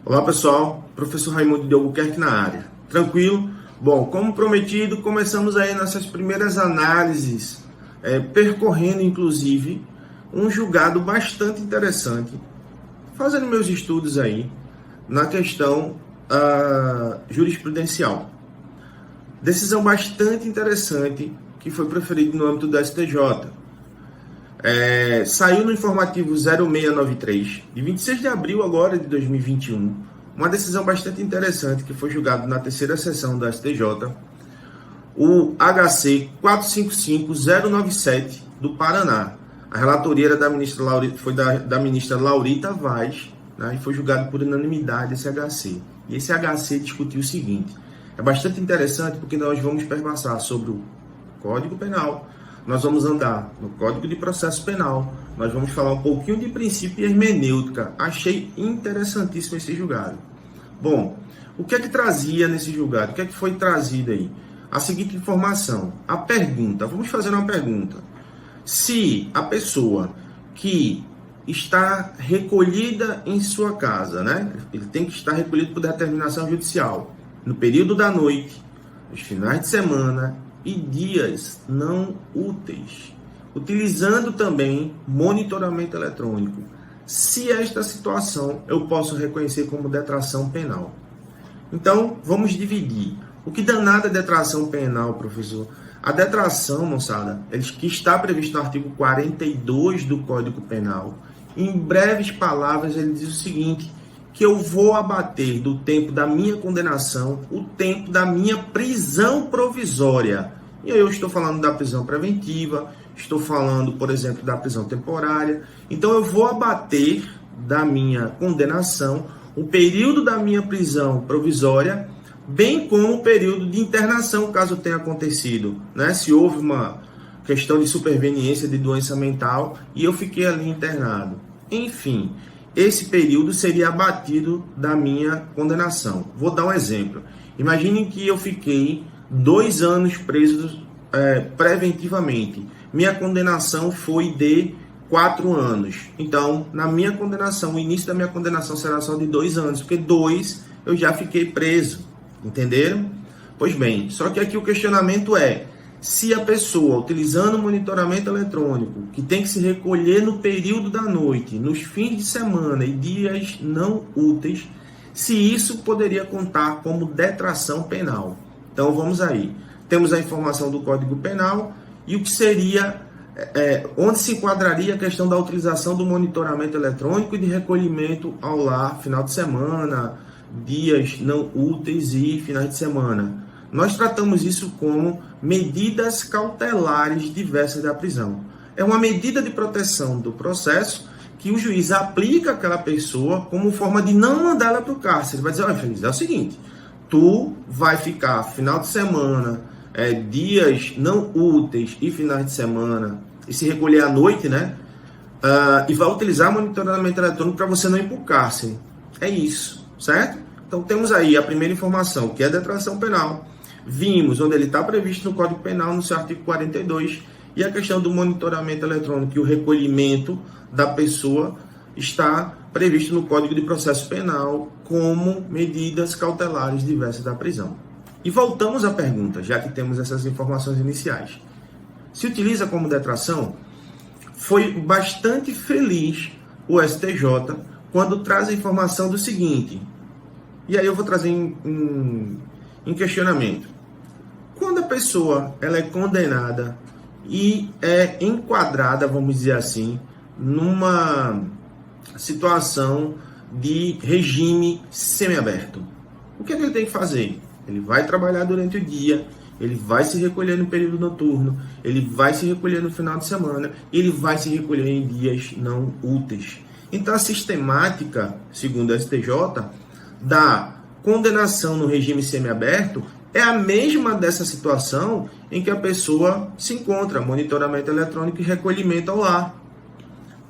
Olá pessoal, professor Raimundo de Albuquerque na área. Tranquilo? Bom, como prometido, começamos aí nossas primeiras análises, percorrendo inclusive um julgado bastante interessante, fazendo meus estudos aí na questão jurisprudencial. Decisão bastante interessante que foi preferida no âmbito do STJ. Saiu no informativo 0693, de 26 de abril agora de 2021, uma decisão bastante interessante que foi julgada na terceira sessão do STJ, o HC 455097 do Paraná. A relatoria era da ministra Laurita Vaz, né, e foi julgado por unanimidade esse HC. E esse HC discutiu o seguinte: é bastante interessante porque nós vamos perpassar sobre o Código Penal, nós vamos andar no Código de Processo Penal, nós vamos falar um pouquinho de princípio e hermenêutica. Achei interessantíssimo esse julgado. Bom, o que é que trazia nesse julgado? O que é que foi trazido aí? A seguinte informação, a pergunta, vamos fazer uma pergunta. Se a pessoa que está recolhida em sua casa, né? Ele tem que estar recolhido por determinação judicial, no período da noite, nos finais de semana e dias não úteis, utilizando também monitoramento eletrônico. Se esta situação eu posso reconhecer como detração penal. Então, vamos dividir. O que danada é detração penal, professor? A detração, moçada, que está previsto no artigo 42 do Código Penal, em breves palavras, ele diz o seguinte: que eu vou abater do tempo da minha condenação o tempo da minha prisão provisória. E aí eu estou falando da prisão preventiva, estou falando, por exemplo, da prisão temporária. Então eu vou abater da minha condenação o período da minha prisão provisória, bem como o período de internação, caso tenha acontecido, né? Se houve uma questão de superveniência de doença mental e eu fiquei ali internado. Enfim, esse período seria abatido da minha condenação. Vou dar um exemplo. Imaginem que eu fiquei 2 anos preso preventivamente. Minha condenação foi de 4 anos. Então, na minha condenação, o início da minha condenação será só de 2 anos, porque 2 eu já fiquei preso. Entenderam? Pois bem, só que aqui o questionamento é: se a pessoa, utilizando o monitoramento eletrônico, que tem que se recolher no período da noite, nos fins de semana e dias não úteis, se isso poderia contar como detração penal. Então vamos aí. Temos a informação do Código Penal e o que seria, onde se enquadraria a questão da utilização do monitoramento eletrônico e de recolhimento ao lar, final de semana, dias não úteis e finais de semana. Nós tratamos isso como medidas cautelares diversas da prisão. É uma medida de proteção do processo que o juiz aplica àquela pessoa como forma de não mandar ela para o cárcere. Ele vai dizer: olha, Feliz, é o seguinte, tu vai ficar final de semana, dias não úteis e finais de semana, e se recolher à noite, né? E vai utilizar monitoramento eletrônico para você não ir para o cárcere. É isso, certo? Então temos aí a primeira informação, que é a detração penal. Vimos onde ele está previsto no Código Penal, no seu artigo 42, e a questão do monitoramento eletrônico e o recolhimento da pessoa está previsto no Código de Processo Penal como medidas cautelares diversas da prisão. E voltamos à pergunta, já que temos essas informações iniciais. Se utiliza como detração? Foi bastante feliz o STJ quando traz a informação do seguinte, e aí eu vou trazer em questionamento. Quando a pessoa ela é condenada e é enquadrada, vamos dizer assim, numa situação de regime semiaberto, o que é que ele tem que fazer? Ele vai trabalhar durante o dia, ele vai se recolher no período noturno, ele vai se recolher no final de semana, ele vai se recolher em dias não úteis. Então a sistemática, segundo a STJ, da condenação no regime semiaberto é a mesma dessa situação em que a pessoa se encontra, monitoramento eletrônico e recolhimento ao lar.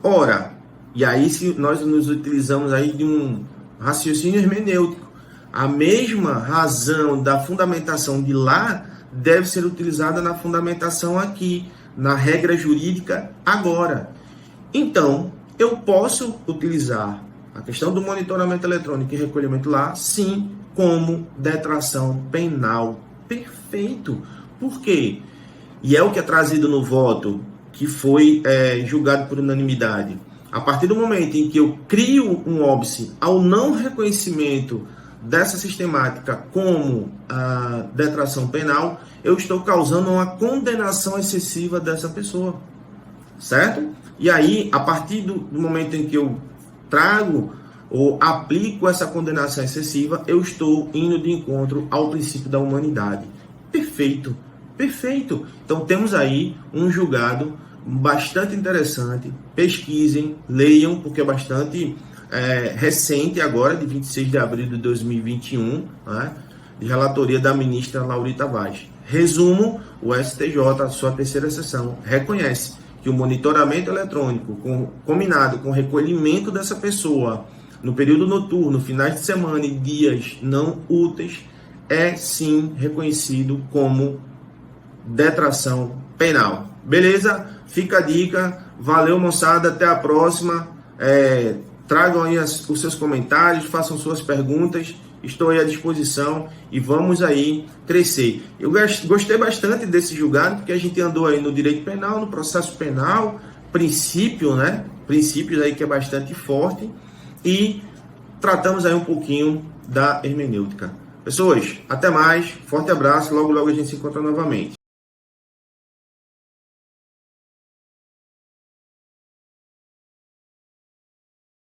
Ora, e aí se nós nos utilizamos aí de um raciocínio hermenêutico, a mesma razão da fundamentação de lá deve ser utilizada na fundamentação aqui, na regra jurídica agora. Então, eu posso utilizar a questão do monitoramento eletrônico e recolhimento lá, sim, como detração penal. Perfeito. Por quê? E é o que é trazido no voto, que foi julgado por unanimidade. A partir do momento em que eu crio um óbice ao não reconhecimento dessa sistemática como a detração penal, eu estou causando uma condenação excessiva dessa pessoa, certo? E aí, a partir do momento em que eu trago ou aplico essa condenação excessiva, eu estou indo de encontro ao princípio da humanidade. Perfeito, perfeito. Então temos aí um julgado bastante interessante. Pesquisem, leiam, porque é bastante recente agora, de 26 de abril de 2021, né, de relatoria da ministra Laurita Vaz. Resumo, o STJ, sua terceira sessão, reconhece que o monitoramento eletrônico, combinado com o recolhimento dessa pessoa no período noturno, finais de semana e dias não úteis, é sim reconhecido como detração penal. Beleza? Fica a dica. Valeu, moçada. Até a próxima. Tragam aí os seus comentários, façam suas perguntas. Estou aí à disposição e vamos aí crescer. Eu gostei bastante desse julgado, porque a gente andou aí no direito penal, no processo penal, princípio, né? Princípios aí que é bastante forte, e tratamos aí um pouquinho da hermenêutica. Pessoas, até mais, forte abraço, logo logo a gente se encontra novamente.